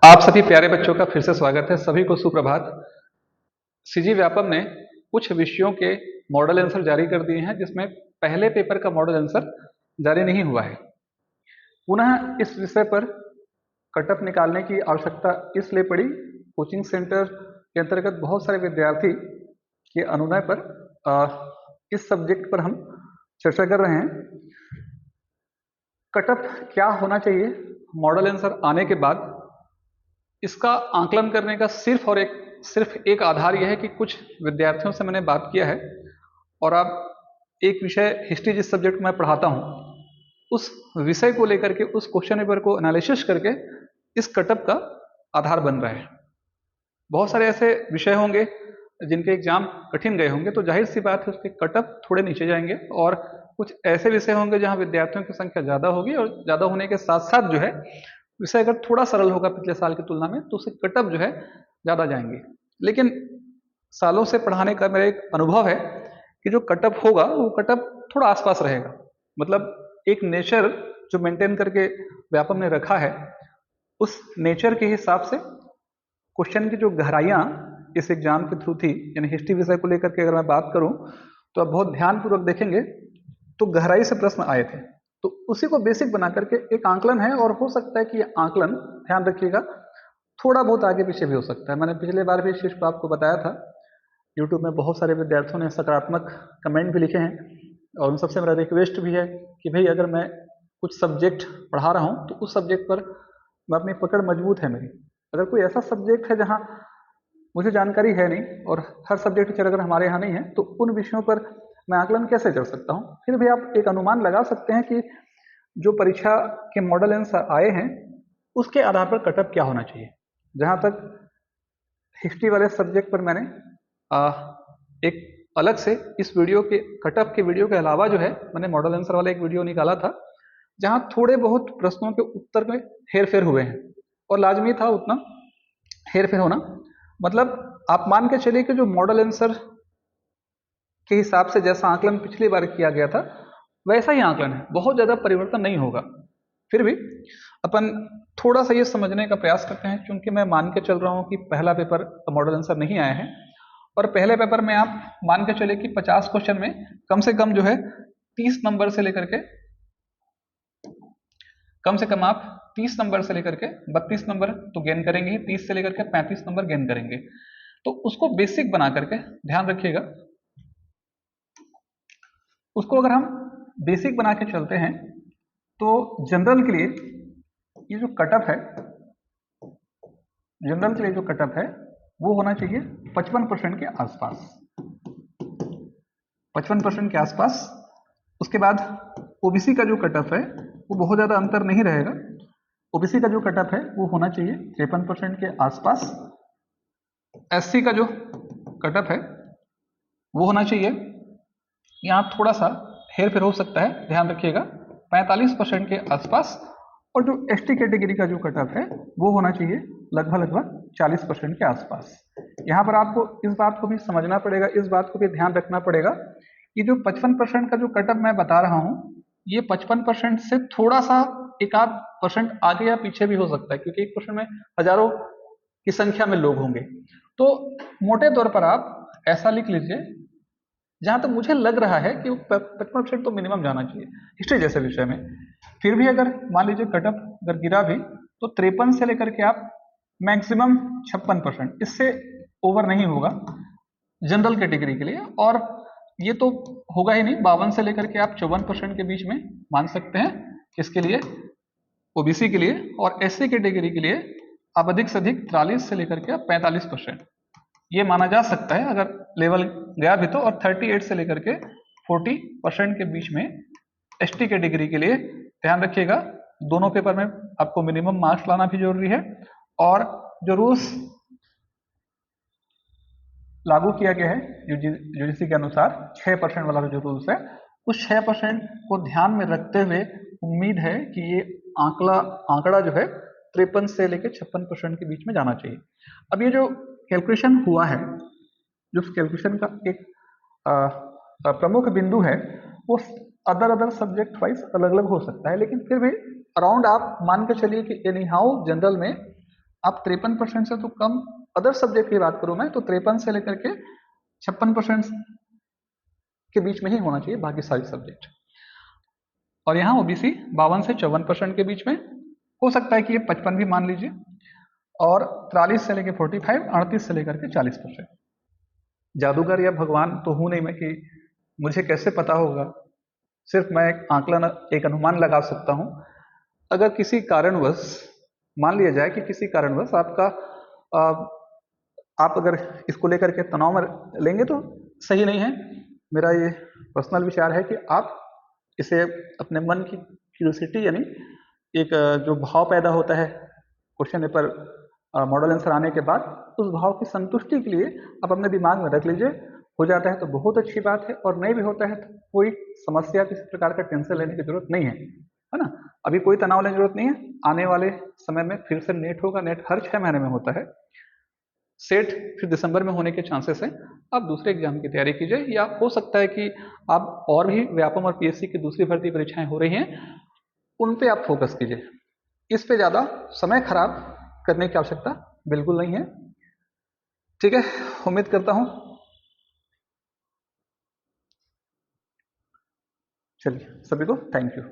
आप सभी प्यारे बच्चों का फिर से स्वागत है। सभी को सुप्रभात। सीजी व्यापम ने कुछ विषयों के मॉडल आंसर जारी कर दिए हैं, जिसमें पहले पेपर का मॉडल आंसर जारी नहीं हुआ है। पुनः इस विषय पर कटअप निकालने की आवश्यकता इसलिए पड़ी, कोचिंग सेंटर के अंतर्गत बहुत सारे विद्यार्थी के अनुनय पर इस सब्जेक्ट पर हम चर्चा कर रहे हैं। कटअप क्या होना चाहिए मॉडल आंसर आने के बाद, इसका आंकलन करने का सिर्फ एक आधार यह है कि कुछ विद्यार्थियों से मैंने बात किया है और अब एक विषय हिस्ट्री जिस सब्जेक्ट में पढ़ाता हूं उस विषय को लेकर के उस क्वेश्चन पेपर को एनालिसिस करके इस कटअप का आधार बन रहा है। बहुत सारे ऐसे विषय होंगे जिनके एग्जाम कठिन गए होंगे, तो जाहिर सी बात है उसके कटअप थोड़े नीचे जाएंगे, और कुछ ऐसे विषय होंगे जहां विद्यार्थियों की संख्या ज्यादा होगी और ज्यादा होने के साथ साथ जो है विषय अगर थोड़ा सरल होगा पिछले साल की तुलना में तो उसके कटअप जो है ज्यादा जाएंगे। लेकिन सालों से पढ़ाने का मेरा एक अनुभव है कि जो कटअप होगा वो कटअप थोड़ा आसपास रहेगा। मतलब एक नेचर जो मेंटेन करके व्यापम ने रखा है, उस नेचर के हिसाब से क्वेश्चन की जो गहराइयां इस एग्जाम के थ्रू थी, यानी हिस्ट्री विषय को लेकर के अगर मैं बात करूं तो आप बहुत ध्यानपूर्वक देखेंगे तो गहराई से प्रश्न आए थे। तो उसी को बेसिक बना करके एक आंकलन है, और हो सकता है कि ये आंकलन, ध्यान रखिएगा, थोड़ा बहुत आगे पीछे भी हो सकता है। मैंने पिछले बार भी इस चीज को आपको बताया था। यूट्यूब में बहुत सारे विद्यार्थियों ने सकारात्मक कमेंट भी लिखे हैं, और उन सबसे मेरा रिक्वेस्ट भी है कि भाई अगर मैं कुछ सब्जेक्ट पढ़ा रहा हूँ तो उस सब्जेक्ट पर मैं अपनी पकड़ मजबूत है मेरी। अगर कोई ऐसा सब्जेक्ट है जहाँ मुझे जानकारी है नहीं और हर सब्जेक्ट टीचर अगर हमारे यहाँ नहीं है, तो उन विषयों पर मैं आकलन कैसे कर सकता हूँ। फिर भी आप एक अनुमान लगा सकते हैं कि जो परीक्षा के मॉडल आंसर आए हैं उसके आधार पर कटअप क्या होना चाहिए। जहां तक हिस्ट्री वाले सब्जेक्ट पर मैंने एक अलग से इस वीडियो के कटअप के वीडियो के अलावा जो है मैंने मॉडल आंसर वाला एक वीडियो निकाला था, जहां थोड़े बहुत प्रश्नों के उत्तर में हेरफेर हुए हैं, और लाजमी था उतना हेरफेर होना। मतलब आप मान के चलिए कि जो मॉडल आंसर के हिसाब से जैसा आकलन पिछली बार किया गया था वैसा ही आकलन है, बहुत ज्यादा परिवर्तन नहीं होगा। फिर भी अपन थोड़ा सा ये समझने का प्रयास करते हैं, क्योंकि मैं मान के चल रहा हूं कि पहला पेपर मॉडल आंसर नहीं आया है, और पहले पेपर में आप मान के चले कि 50 क्वेश्चन में कम से कम जो है 30 नंबर से लेकर के कम से कम आप 30 नंबर से लेकर के 32 नंबर तो गेन करेंगे ही, 30 से लेकर के 35 नंबर गेन करेंगे। तो उसको बेसिक बना करके ध्यान रखिएगा, उसको अगर हम बेसिक बना के चलते हैं तो जनरल के लिए ये जो कटअप है, जनरल के लिए जो कटअप है वो होना चाहिए 55% के आसपास, 55% के आसपास। उसके बाद ओबीसी का जो कटअप है वो बहुत ज्यादा अंतर नहीं रहेगा। ओबीसी का जो कटअप है वो होना चाहिए 53% के आसपास। एससी का जो कटअप है वो होना चाहिए, यहाँ थोड़ा सा हेर फेर हो सकता है, ध्यान रखिएगा, 45% के आसपास। और जो एसटी कैटेगरी का जो कटअप है वो होना चाहिए लगभग 40% के आसपास। यहाँ पर आपको इस बात को भी समझना पड़ेगा, इस बात को भी ध्यान रखना पड़ेगा कि जो 55% का जो कटअप मैं बता रहा हूँ, ये 55% से थोड़ा सा एक आध परसेंट आगे या पीछे भी हो सकता है, क्योंकि एक क्वेश्चन में हजारों की संख्या में लोग होंगे। तो मोटे तौर पर आप ऐसा लिख लीजिए, जहां तक मुझे लग रहा है कि 55% तो मिनिमम जाना चाहिए हिस्ट्री जैसे विषय में। फिर भी अगर मान लीजिए कटअप अगर गिरा भी तो 53 से लेकर के आप मैक्सिमम 56%, इससे ओवर नहीं होगा जनरल कैटेगरी के लिए। और ये तो होगा ही नहीं, 52 से लेकर के आप 54% के बीच में मान सकते हैं किसके लिए, ओबीसी के लिए। और एससी कैटेगरी के लिए आप अधिक से अधिक 43 से लेकर के 45% ये माना जा सकता है अगर लेवल गया भी तो। और 38 से लेकर के 40% के बीच में एसटी कैटेगरी के लिए। ध्यान रखिएगा दोनों पेपर में आपको मिनिमम मार्क्स लाना भी जरूरी है, और जो रूल्स लागू किया गया है यूजीसी के अनुसार 6% वाला जो रूल्स है, उस 6% को ध्यान में रखते हुए उम्मीद है कि ये आंकड़ा जो है 53 से लेकर 56% के बीच में जाना चाहिए। अब ये जो कैलकुलेशन हुआ है, जो कैलकुलेशन का एक प्रमुख बिंदु है, वो अदर सब्जेक्ट वाइज अलग अलग हो सकता है, लेकिन फिर भी अराउंड आप मान के चलिए कि एनी हाउ जनरल में आप 53% से तो कम, अदर सब्जेक्ट की बात करूं मैं तो 53 से लेकर के 56% के बीच में ही होना चाहिए बाकी सारे सब्जेक्ट। और यहाँ ओबीसी 52 से 54% के बीच में, हो सकता है कि ये 55 भी मान लीजिए, और 43 से लेकर 45, 38 से लेकर के 40%। जादूगर या भगवान तो हूं नहीं मैं कि मुझे कैसे पता होगा, सिर्फ मैं एक आंकलन, एक अनुमान लगा सकता हूं। अगर किसी कारणवश, मान लिया जाए कि किसी कारणवश आपका आप अगर इसको लेकर के तनाव में लेंगे तो सही नहीं है। मेरा ये पर्सनल विचार है कि आप इसे अपने मन की क्यूरियोसिटी, यानी एक जो भाव पैदा होता है क्वेश्चन पेपर मॉडल आंसर आने के बाद, उस भाव की संतुष्टि के लिए आप अपने दिमाग में रख लीजिए। हो जाता है तो बहुत अच्छी बात है, और नहीं भी होता है तो कोई समस्या, किसी प्रकार का टेंशन लेने की जरूरत नहीं है ना। अभी कोई तनाव लेने की जरूरत नहीं है। आने वाले समय में फिर से नेट होगा, नेट हर 6 महीने में होता है। सेट फिर दिसंबर में होने के चांसेस हैं। आप दूसरे एग्जाम की तैयारी कीजिए, या हो सकता है कि आप और भी व्यापम और पीएससी की दूसरी भर्ती परीक्षाएं हो रही हैं, उन पे आप फोकस कीजिए। इस पे ज्यादा समय खराब करने की आवश्यकता बिल्कुल नहीं है। ठीक है, उम्मीद करता हूं। चलिए, सभी को थैंक यू।